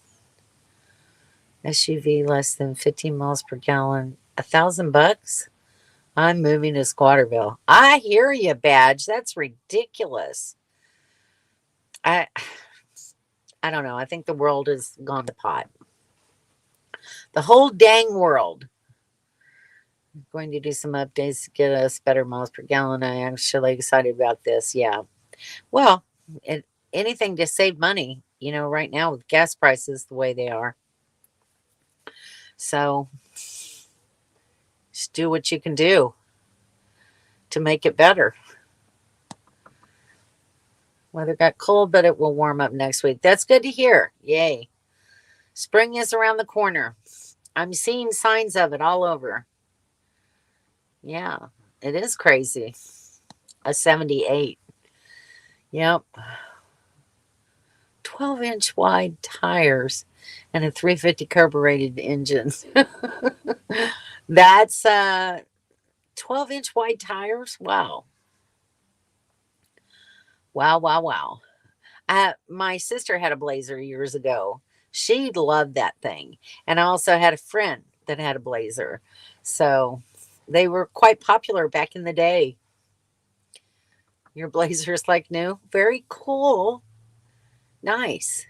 SUV less than 15 miles per gallon. $1,000? I'm moving to Squatterville. I hear you, Badge. That's ridiculous. I don't know. I think the world has gone to pot. The whole dang world. I'm going to do some updates to get us better miles per gallon. I am actually excited about this. Yeah. Well, anything to save money, right now with gas prices the way they are. So just do what you can do to make it better. Weather got cold, but it will warm up next week. That's good to hear. Yay. Spring is around the corner. I'm seeing signs of it all over. Yeah, it is crazy. a 78. Yep. 12-inch wide tires and a 350 carbureted engine. That's 12-inch wide tires. Wow. Wow, wow, wow. My sister had a Blazer years ago. She loved that thing. And I also had a friend that had a Blazer. So they were quite popular back in the day. Your Blazer's like new. Very cool. Nice.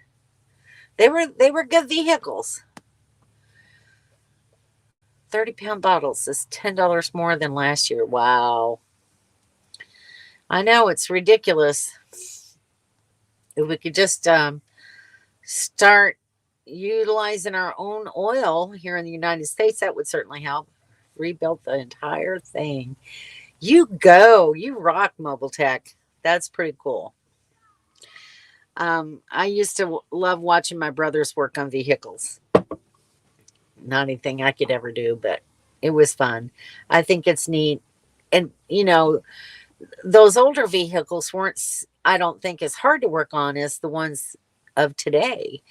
They were good vehicles. 30-pound bottles is $10 more than last year. Wow. I know it's ridiculous. If we could just start utilizing our own oil here in the United States, that would certainly help. Rebuild the entire thing. You go. You rock, Mobile Tech. That's pretty cool. I used to love watching my brothers work on vehicles. Not anything I could ever do, but it was fun. I think it's neat. And, those older vehicles weren't, I don't think, as hard to work on as the ones of today,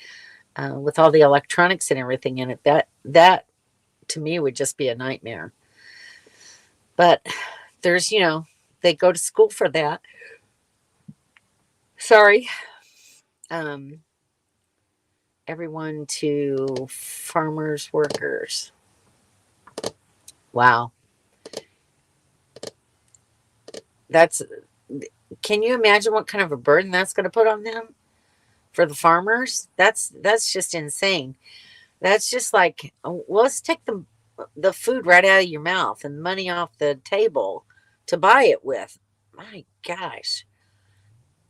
with all the electronics and everything in it. That to me would just be a nightmare. But there's, they go to school for that. Sorry. Um, Everyone to farmers, workers. Wow. That's, can you imagine what kind of a burden that's going to put on them for the farmers? That's just insane. That's just like, well, let's take the food right out of your mouth and money off the table to buy it with. My gosh.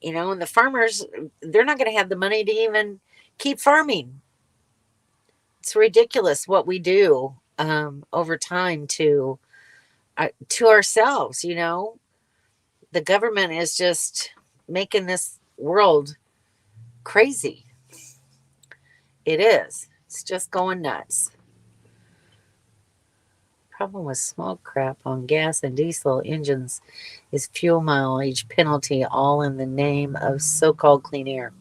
And the farmers, they're not going to have the money to even keep farming. It's ridiculous what we do over time to ourselves. The government is just making this world crazy. It is. It's just going nuts. Problem with smoke crap on gas and diesel engines is fuel mileage penalty, all in the name of so-called clean air.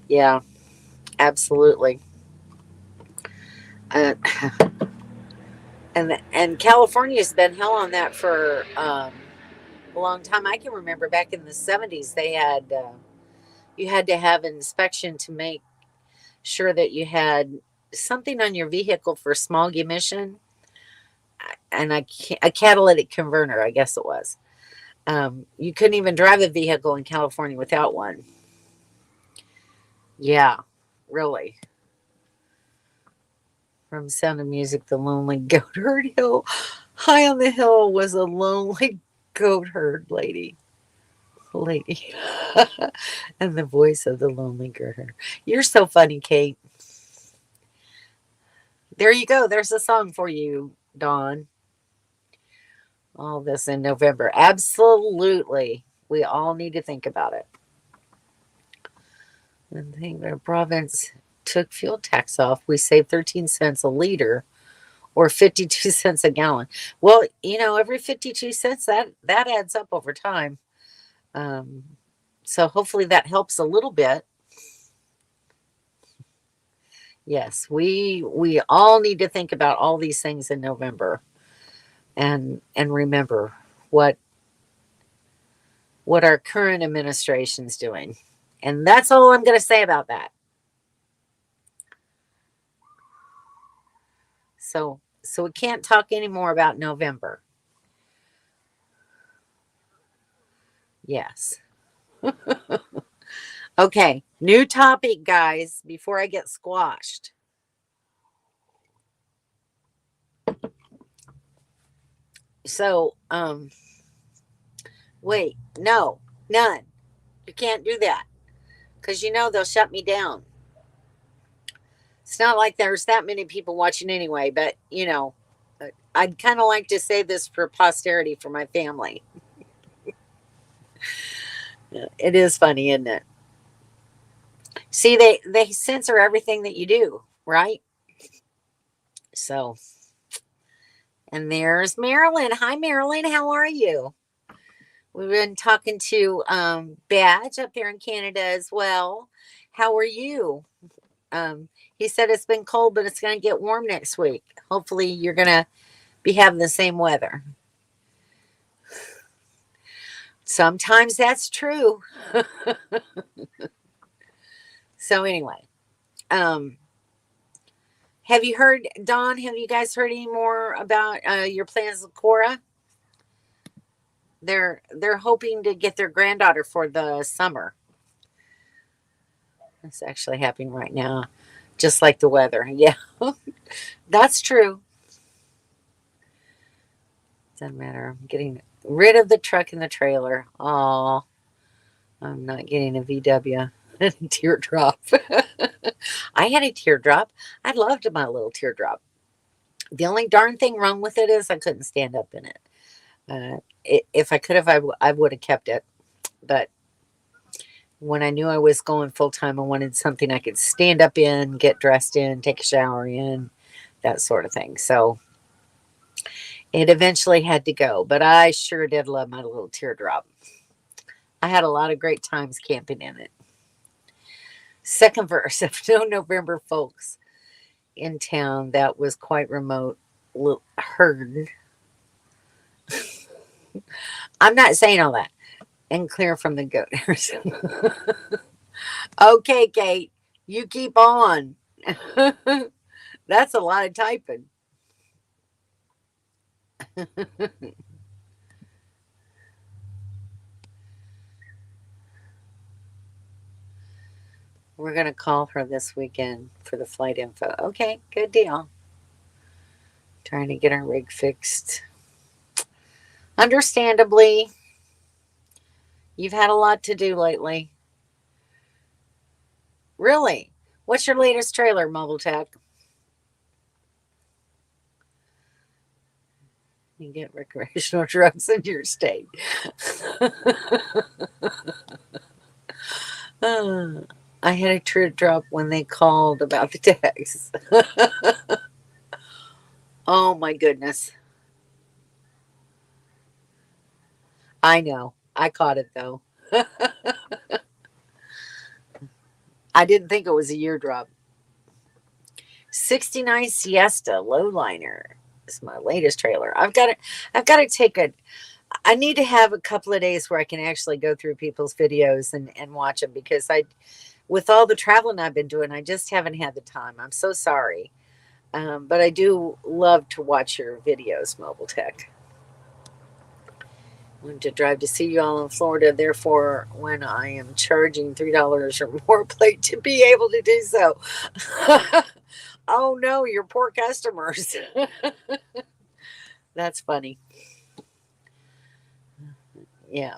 Yeah, absolutely. Uh, and California's been hell on that for a long time. I can remember back in the 70s, they had you had to have an inspection to make sure that you had something on your vehicle for smog emission, and a catalytic converter, I guess it was. You couldn't even drive a vehicle in California without one. Yeah, really. From Sound of Music, the lonely goat herd hill. High on the hill was a lonely goat herd lady. And the voice of the lonely goat herd. You're so funny, Kate. There you go. There's a song for you, Dawn. All this in November. Absolutely. We all need to think about it. And think the province took fuel tax off. We saved 13 cents a liter or 52 cents a gallon. Well, every 52 cents, that adds up over time. So hopefully that helps a little bit. Yes, we all need to think about all these things in November, and remember what our current administration's doing. And that's all I'm going to say about that. So we can't talk anymore about November. Yes. Okay, new topic, guys, before I get squashed. So, wait, no, none. You can't do that because they'll shut me down. It's not like there's that many people watching anyway, but I'd kind of like to say this for posterity for my family. It is funny, isn't it? See, they censor everything that you do, right? So, and there's Marilyn. Hi, Marilyn. How are you? We've been talking to Badge up there in Canada as well. How are you? He said it's been cold, but it's going to get warm next week. Hopefully, you're going to be having the same weather. Sometimes that's true. So anyway, um, have you heard, Dawn? Have you guys heard any more about your plans with Cora? They're hoping to get their granddaughter for the summer. It's actually happening right now, just like the weather. Yeah, that's true. Doesn't matter. I'm getting rid of the truck and the trailer. Oh, I'm not getting a VW. Teardrop. I had a teardrop. I loved my little teardrop. The only darn thing wrong with it is I couldn't stand up in it. If I could have, I would have kept it. But when I knew I was going full time, I wanted something I could stand up in, get dressed in, take a shower in, that sort of thing. So it eventually had to go. But I sure did love my little teardrop. I had a lot of great times camping in it. Second verse of No November Folks in town that was quite remote. Heard. I'm not saying all that. And clear from the goat hairs. Okay, Kate, you keep on. That's a lot of typing. We're going to call her this weekend for the flight info. Okay, good deal. Trying to get our rig fixed. Understandably, you've had a lot to do lately. Really? What's your latest trailer, Mobile Tech? You get recreational drugs in your state. I had a teardrop when they called about the tax. Oh my goodness. I know. I caught it though. I didn't think it was a year drop. 69 Siesta Lowliner is my latest trailer. I've got to take a I need to have a couple of days where I can actually go through people's videos and watch them because with all the traveling I've been doing, I just haven't had the time. I'm so sorry. But I do love to watch your videos, Mobile Tech. Want to drive to see you all in Florida. Therefore, when I am charging $3 or more plate to be able to do so. Oh no, your poor customers. That's funny. Yeah,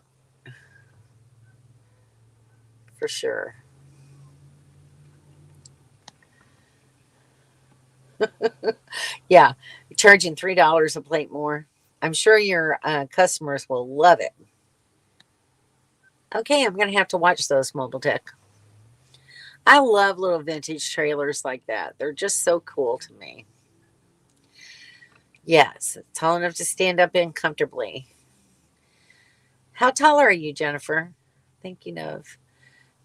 for sure. Yeah, charging $3 a plate more. I'm sure your customers will love it. Okay, I'm going to have to watch those, Mobile Tech. I love little vintage trailers like that. They're just so cool to me. Yes, tall enough to stand up in comfortably. How tall are you, Jennifer? Thinking of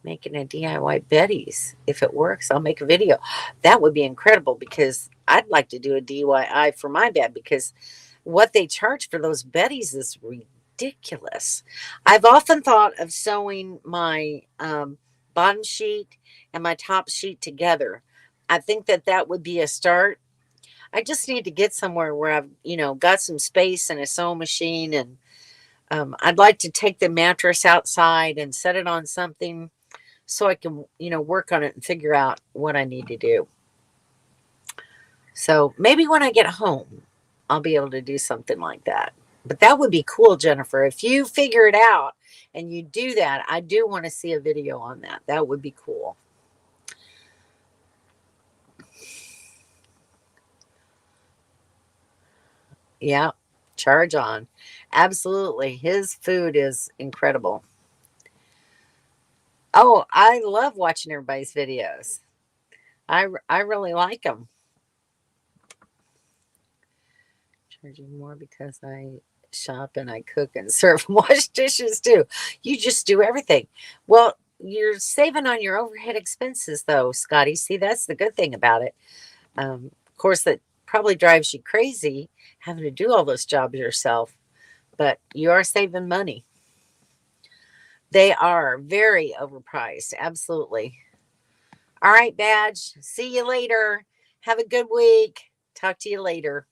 making a DIY Betty's. If it works, I'll make a video. That would be incredible because I'd like to do a DIY for my bed because what they charge for those Betty's is ridiculous. I've often thought of sewing my bottom sheet and my top sheet together. I think that would be a start. I just need to get somewhere where I've, got some space and a sewing machine. And I'd like to take the mattress outside and set it on something so I can, work on it and figure out what I need to do. So maybe when I get home, I'll be able to do something like that. But that would be cool, Jennifer. If you figure it out and you do that, I do want to see a video on that. That would be cool. Yeah, charge on. Absolutely. His food is incredible. Oh, I love watching everybody's videos. I really like them. Charging more because I shop and I cook and serve and wash dishes too. You just do everything. Well, you're saving on your overhead expenses though, Scotty. See, that's the good thing about it. Of course, that probably drives you crazy having to do all those jobs yourself, but you are saving money. They are very overpriced. Absolutely. All right, Badge. See you later. Have a good week. Talk to you later.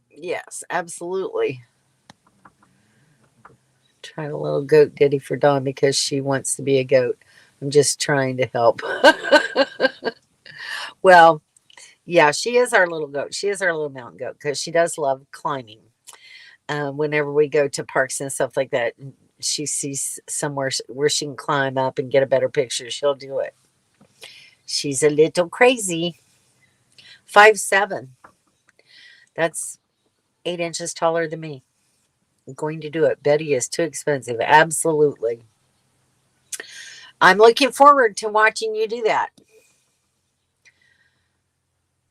Yes, absolutely. Trying a little goat ditty for Dawn because she wants to be a goat. I'm just trying to help. Well, yeah, she is our little goat. She is our little mountain goat because she does love climbing. Whenever we go to parks and stuff like that, and she sees somewhere where she can climb up and get a better picture, she'll do it. She's a little crazy. 5'7". That's 8 inches taller than me. I'm going to do it. Betty is too expensive. Absolutely. I'm looking forward to watching you do that.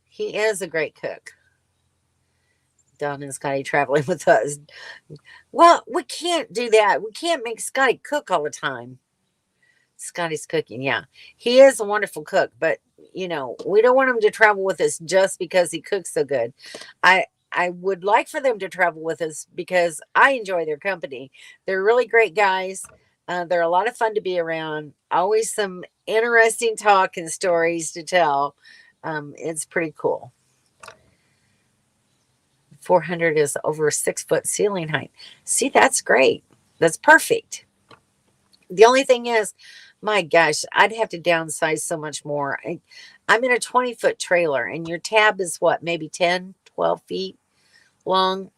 He is a great cook. Don and Scotty traveling with us. Well, we can't do that. We can't make Scotty cook all the time. Scotty's cooking, yeah. He is a wonderful cook, but we don't want him to travel with us just because he cooks so good. I would like for them to travel with us because I enjoy their company. They're really great guys. They're a lot of fun to be around. Always some interesting talk and stories to tell. It's pretty cool. 400 is over a 6-foot ceiling height. See, that's great. That's perfect. The only thing is, my gosh, I'd have to downsize so much more. I'm in a 20-foot trailer, and your tab is what, maybe 10, 12 feet long.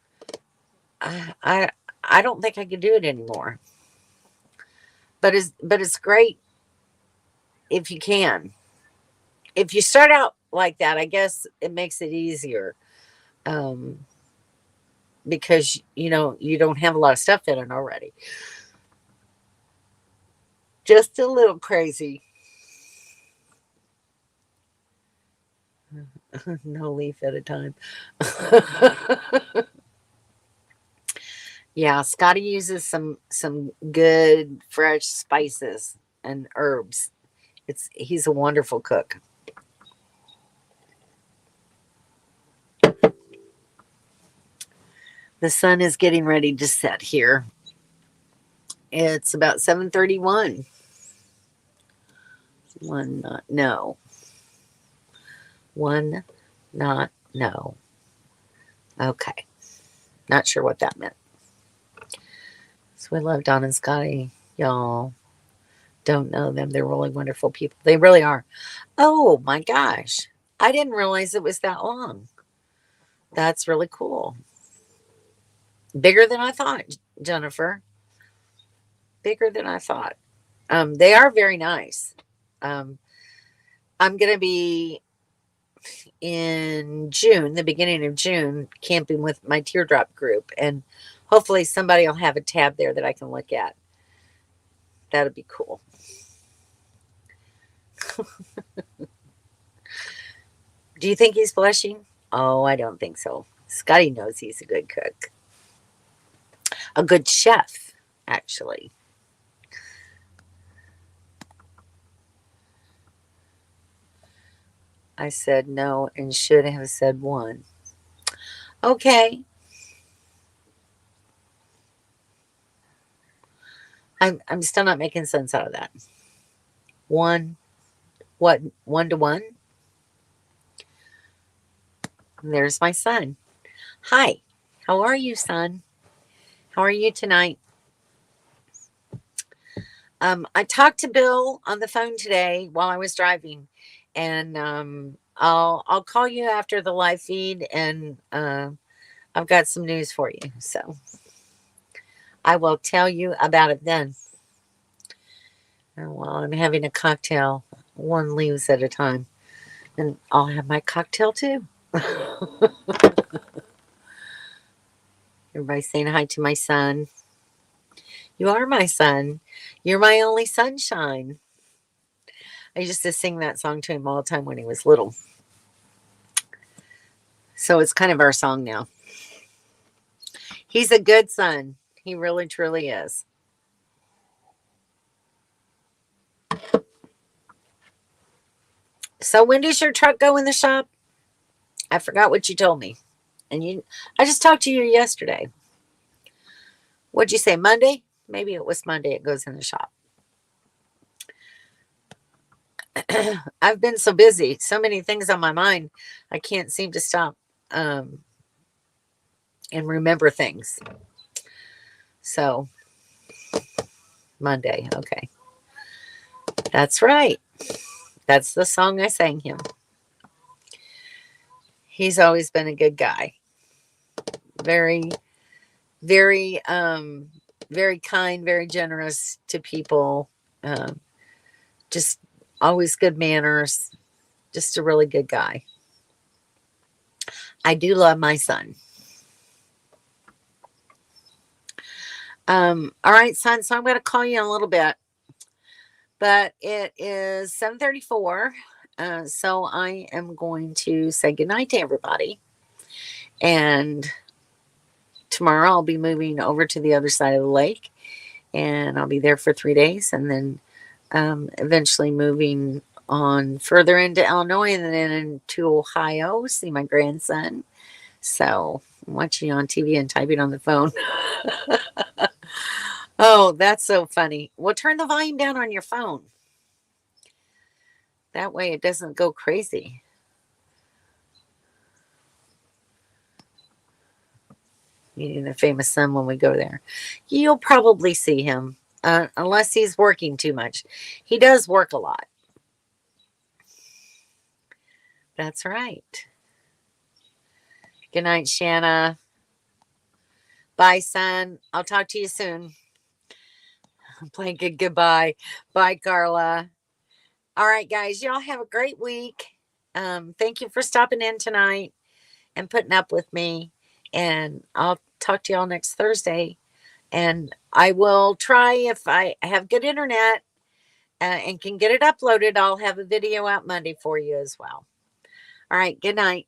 I don't think I could do it anymore. But it's great if you can. If you start out like that, I guess it makes it easier. Because you don't have a lot of stuff in it already. Just a little crazy. No leaf at a time. Yeah, Scotty uses some good fresh spices and herbs. He's a wonderful cook. The sun is getting ready to set here. It's about 7:31. One not no. One not no. Okay. Not sure what that meant. So we love Don and Scotty. Y'all don't know them. They're really wonderful people. They really are. Oh my gosh. I didn't realize it was that long. That's really cool. Bigger than I thought, Jennifer. Bigger than I thought. They are very nice. Um, I'm going to be in June, the beginning of June, camping with my teardrop group. And hopefully somebody will have a tab there that I can look at. That'd be cool. Do you think he's blushing? Oh, I don't think so. Scotty knows he's a good cook. A good chef, actually. I said no and should have said one. Okay. I'm still not making sense out of that. One, what, 1-to-1? There's my son. Hi, how are you, son? How are you tonight? I talked to Bill on the phone today while I was driving, and I'll call you after the live feed, and I've got some news for you. So I will tell you about it then. And while I'm having a cocktail, one leaves at a time, and I'll have my cocktail too. Everybody saying hi to my son. You are my son. You're my only sunshine. I used to sing that song to him all the time when he was little. So it's kind of our song now. He's a good son. He really, truly is. So when does your truck go in the shop? I forgot what you told me. And I just talked to you yesterday. What'd you say, Monday? Maybe it was Monday it goes in the shop. I've been so busy, so many things on my mind, I can't seem to stop and remember things. So, Monday, okay. That's right. That's the song I sang him. He's always been a good guy. Very, very, very kind, very generous to people. Just always good manners. Just a really good guy. I do love my son. All right, son. So I'm going to call you in a little bit. But it is 7:34. So I am going to say goodnight to everybody. And tomorrow I'll be moving over to the other side of the lake. And I'll be there for 3 days. And then eventually moving on further into Illinois and then into Ohio, see my grandson. So I'm watching on TV and typing on the phone. Oh, that's so funny. Well, turn the volume down on your phone. That way it doesn't go crazy. Meeting the famous son when we go there. You'll probably see him unless he's working too much. He does work a lot. That's right. Good night, Shanna. Bye, son. I'll talk to you soon. Blanket, goodbye. Bye, Carla. All right, guys. Y'all have a great week. Thank you for stopping in tonight and putting up with me. And I'll talk to y'all next Thursday. And I will try, if I have good internet and can get it uploaded, I'll have a video out Monday for you as well. All right. Good night.